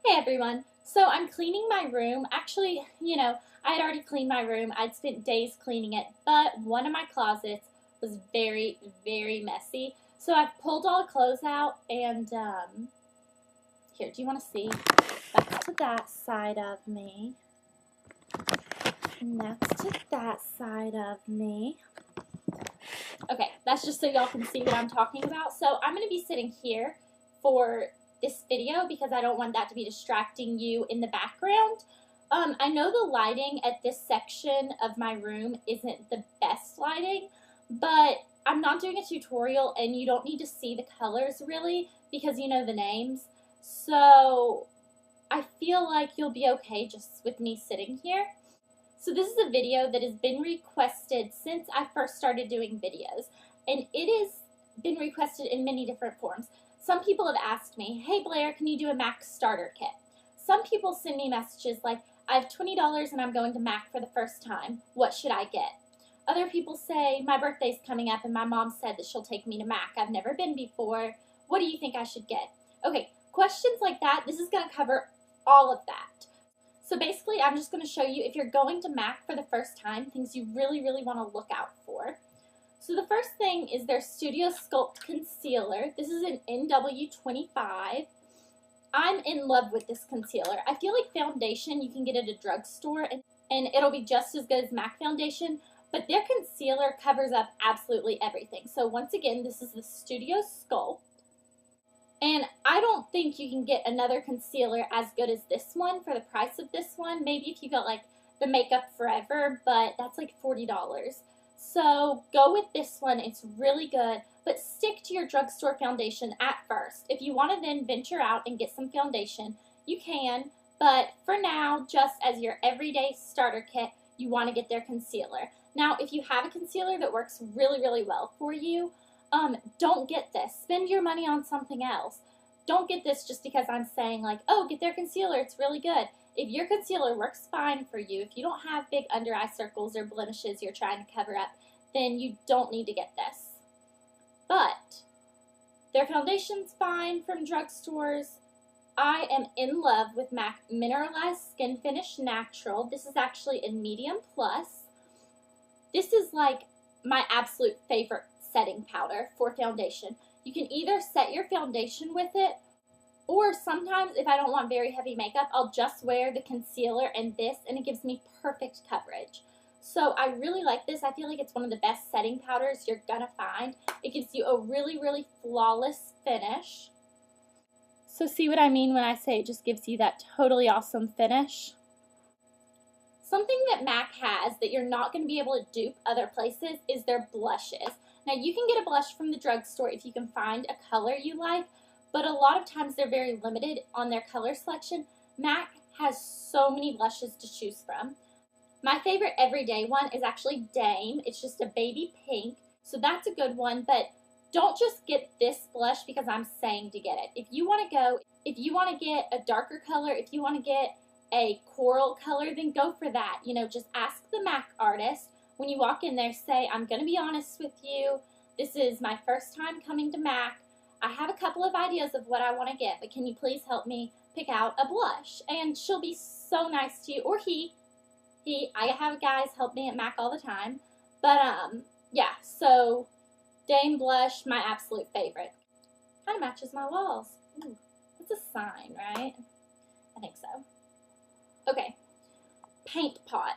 Hey everyone. So I'm cleaning my room. Actually, I had already cleaned my room. I'd spent days cleaning it, but one of my closets was very, very messy. So I've pulled all the clothes out and here, do you want to see? That's to that side of me. And that's to that side of me. Okay, that's just so y'all can see what I'm talking about. So I'm going to be sitting here for this video because I don't want that to be distracting you in the background. I know the lighting at this section of my room isn't the best lighting, but I'm not doing a tutorial and you don't need to see the colors really because you know the names. So I feel like you'll be okay just with me sitting here. So this is a video that has been requested since I first started doing videos, and it has been requested in many different forms. Some people have asked me, hey Blair, can you do a MAC starter kit? Some people send me messages like, I have $20 and I'm going to MAC for the first time. What should I get? Other people say, my birthday's coming up and my mom said that she'll take me to MAC. I've never been before. What do you think I should get? Okay, questions like that, this is going to cover all of that. So basically, I'm just going to show you, if you're going to MAC for the first time, things you really, really want to look out for. So the first thing is their Studio Sculpt Concealer. This is an NW25. I'm in love with this concealer. I feel like foundation you can get at a drugstore, and it'll be just as good as MAC foundation, but their concealer covers up absolutely everything. So once again, this is the Studio Sculpt. And I don't think you can get another concealer as good as this one for the price of this one. Maybe if you got like the Makeup Forever, but that's like $40. So go with this one. It's really good, but stick to your drugstore foundation at first. If you want to then venture out and get some foundation, you can. But for now, just as your everyday starter kit, you want to get their concealer. Now, if you have a concealer that works really, really well for you, don't get this. Spend your money on something else. Don't get this just because I'm saying like, oh, get their concealer, it's really good. If your concealer works fine for you, if you don't have big under eye circles or blemishes you're trying to cover up, then you don't need to get this. But their foundation's fine from drugstores. I am in love with MAC Mineralized Skin Finish Natural. This is actually in medium plus. This is like my absolute favorite setting powder for foundation. You can either set your foundation with it, or sometimes if I don't want very heavy makeup, I'll just wear the concealer and this, and it gives me perfect coverage. So I really like this. I feel like it's one of the best setting powders you're gonna find. It gives you a really, really flawless finish. So see what I mean when I say it just gives you that totally awesome finish? Something that MAC has that you're not going to be able to dupe other places is their blushes. Now, you can get a blush from the drugstore if you can find a color you like, but a lot of times they're very limited on their color selection. MAC has so many blushes to choose from. My favorite everyday one is actually Dame. It's just a baby pink, so that's a good one, but don't just get this blush because I'm saying to get it. If you want to get a darker color, if you want to get a coral color, then go for that. Just ask the MAC artist. When you walk in there, say, I'm going to be honest with you. This is my first time coming to MAC. I have a couple of ideas of what I want to get, but can you please help me pick out a blush? And she'll be so nice to you. Or he. I have guys help me at MAC all the time. But, yeah, so Dame blush, my absolute favorite. Kind of matches my walls. Ooh, that's a sign, right? I think so. Okay, Paint Pot.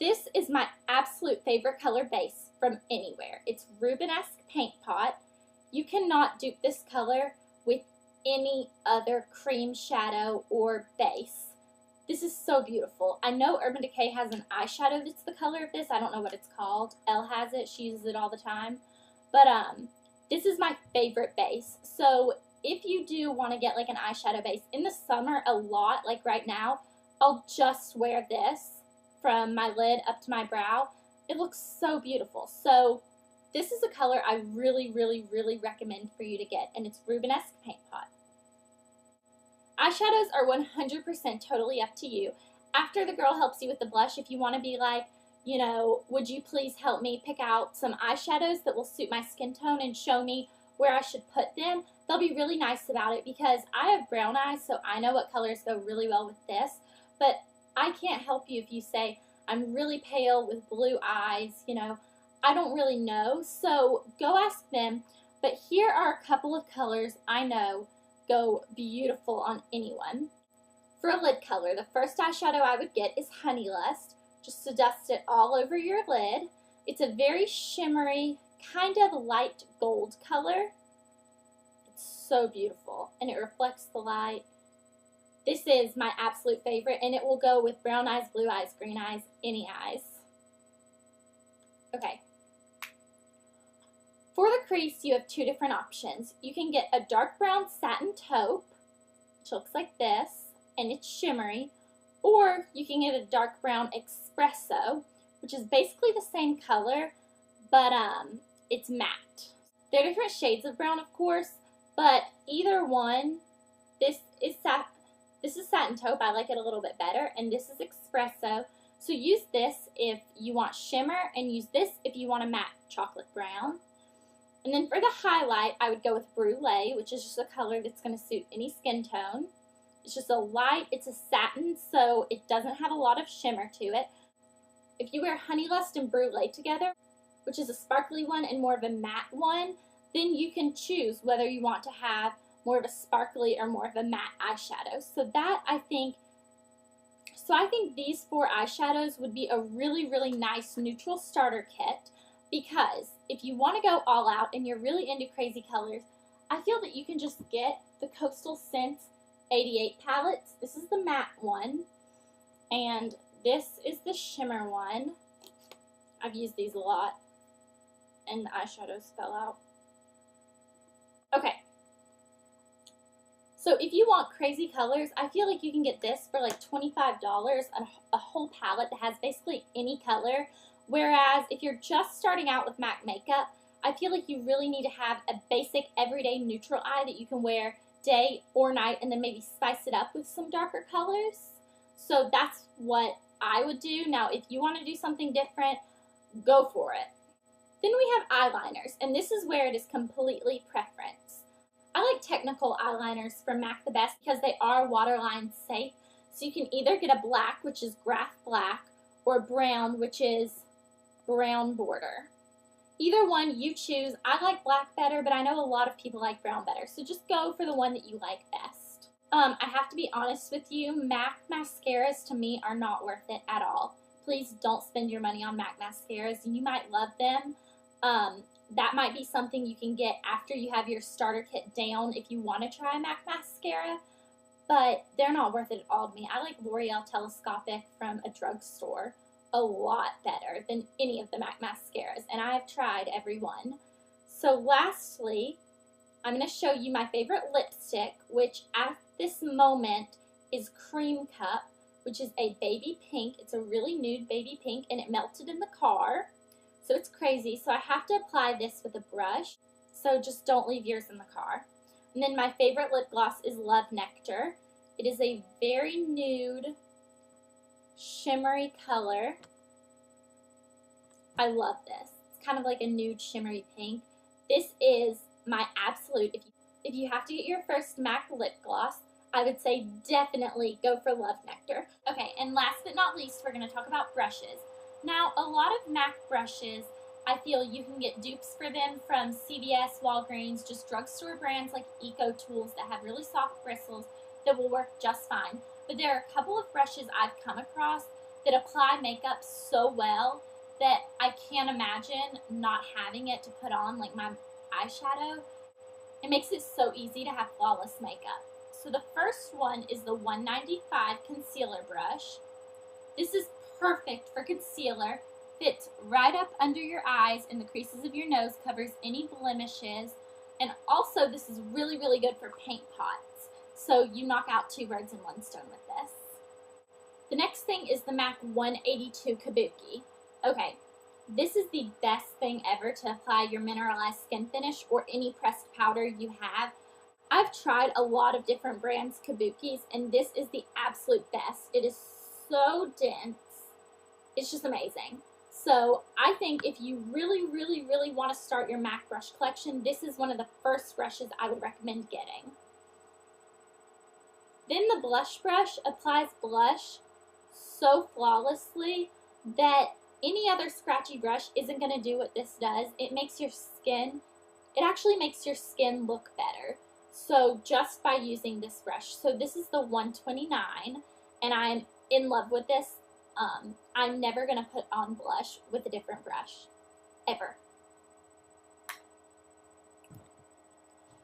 This is my absolute favorite color base from anywhere. It's Rubenesque Paint Pot. You cannot dupe this color with any other cream shadow or base. This is so beautiful. I know Urban Decay has an eyeshadow that's the color of this. I don't know what it's called. Elle has it. She uses it all the time. But this is my favorite base. So if you do want to get like an eyeshadow base in the summer a lot, like right now, I'll just wear this from my lid up to my brow. It looks so beautiful. So this is a color I really, really, really recommend for you to get, and it's Rubenesque Paint Pot. Eyeshadows are 100% totally up to you. After the girl helps you with the blush, if you want to be like, would you please help me pick out some eyeshadows that will suit my skin tone and show me where I should put them, they'll be really nice about it because I have brown eyes, so I know what colors go really well with this. But I can't help you if you say, I'm really pale with blue eyes, you know. I don't really know, so go ask them. But here are a couple of colors I know go beautiful on anyone. For a lid color, the first eyeshadow I would get is Honey Lust, just to dust it all over your lid. It's a very shimmery, kind of light gold color. It's so beautiful, and it reflects the light. This is my absolute favorite, and it will go with brown eyes, blue eyes, green eyes, any eyes. Okay. For the crease, you have two different options. You can get a dark brown satin taupe, which looks like this, and it's shimmery, or you can get a dark brown espresso, which is basically the same color, but it's matte. They're different shades of brown, of course, but either one, this is satin taupe, I like it a little bit better, and this is espresso. So use this if you want shimmer, and use this if you want a matte chocolate brown. And then for the highlight, I would go with Brulee, which is just a color that's going to suit any skin tone. It's just a light, it's a satin, so it doesn't have a lot of shimmer to it. If you wear Honey Lust and Brulee together, which is a sparkly one and more of a matte one, then you can choose whether you want to have more of a sparkly or more of a matte eyeshadow. So I think these four eyeshadows would be a really, really nice neutral starter kit, because if you want to go all out and you're really into crazy colors, I feel that you can just get the Coastal Scents 88 palettes. This is the matte one, and this is the shimmer one. I've used these a lot, and the eyeshadows fell out. Okay. So if you want crazy colors, I feel like you can get this for like $25, a whole palette that has basically any color. Whereas if you're just starting out with MAC makeup, I feel like you really need to have a basic everyday neutral eye that you can wear day or night, and then maybe spice it up with some darker colors. So that's what I would do. Now, if you want to do something different, go for it. Then we have eyeliners, and this is where it is completely preference. I like technical eyeliners from MAC the best because they are waterline safe. So you can either get a black, which is Graph Black, or brown, which is brown border. Either one you choose. I like black better, but I know a lot of people like brown better. So just go for the one that you like best. I have to be honest with you, MAC mascaras to me are not worth it at all. Please don't spend your money on MAC mascaras. You might love them. That might be something you can get after you have your starter kit down if you want to try a MAC mascara, but they're not worth it at all to me. I like L'Oreal Telescopic from a drugstore a lot better than any of the MAC mascaras, and I have tried every one. So lastly, I'm going to show you my favorite lipstick, which at this moment is Cream Cup, which is a baby pink. It's a really nude baby pink, and it melted in the car, so it's crazy. So I have to apply this with a brush, so just don't leave yours in the car. And then my favorite lip gloss is Love Nectar. It is a very nude, shimmery color. I love this. It's kind of like a nude shimmery pink. This is my absolute, if you have to get your first MAC lip gloss, I would say definitely go for Love Nectar. Okay, and last but not least, we're going to talk about brushes. Now, a lot of MAC brushes, I feel you can get dupes for them from CVS, Walgreens, just drugstore brands like Eco Tools that have really soft bristles that will work just fine. But there are a couple of brushes I've come across that apply makeup so well that I can't imagine not having it to put on, like my eyeshadow. It makes it so easy to have flawless makeup. So the first one is the 195 concealer brush. This is perfect for concealer. Fits right up under your eyes and the creases of your nose, covers any blemishes, and also this is really, really good for paint pots. So you knock out two birds in one stone with this. The next thing is the MAC 182 Kabuki. Okay, this is the best thing ever to apply your mineralized skin finish or any pressed powder you have. I've tried a lot of different brands' Kabukis, and this is the absolute best. It is so dense. It's just amazing. So I think if you really, really, really want to start your MAC brush collection, this is one of the first brushes I would recommend getting. Then the blush brush applies blush so flawlessly that any other scratchy brush isn't going to do what this does. It actually makes your skin look better. So just by using this brush. So this is the 129, and I'm in love with this. I'm never going to put on blush with a different brush, ever.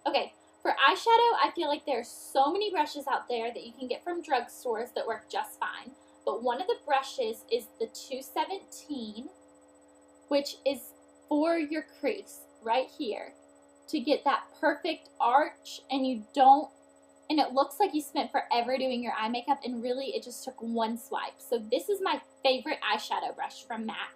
Okay, for eyeshadow, I feel like there's so many brushes out there that you can get from drugstores that work just fine. But one of the brushes is the 217, which is for your crease right here to get that perfect arch, and it looks like you spent forever doing your eye makeup, and really it just took one swipe. So this is my favorite eyeshadow brush from MAC.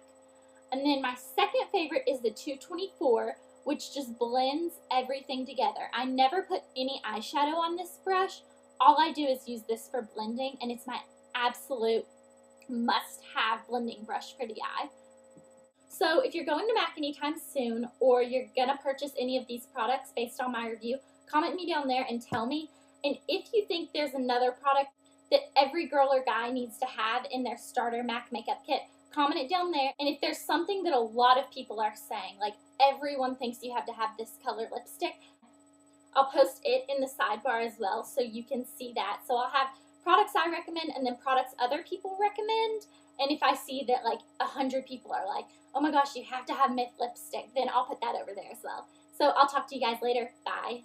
And then my second favorite is the 224, which just blends everything together. I never put any eyeshadow on this brush. All I do is use this for blending, and it's my absolute must-have blending brush for the eye. So if you're going to MAC anytime soon, or you're gonna purchase any of these products based on my review, comment me down there and tell me. And if you think there's another product that every girl or guy needs to have in their starter MAC makeup kit, comment it down there. And if there's something that a lot of people are saying, like everyone thinks you have to have this color lipstick, I'll post it in the sidebar as well so you can see that. So I'll have products I recommend and then products other people recommend. And if I see that like 100 people are like, oh my gosh, you have to have Myth lipstick, then I'll put that over there as well. So I'll talk to you guys later. Bye.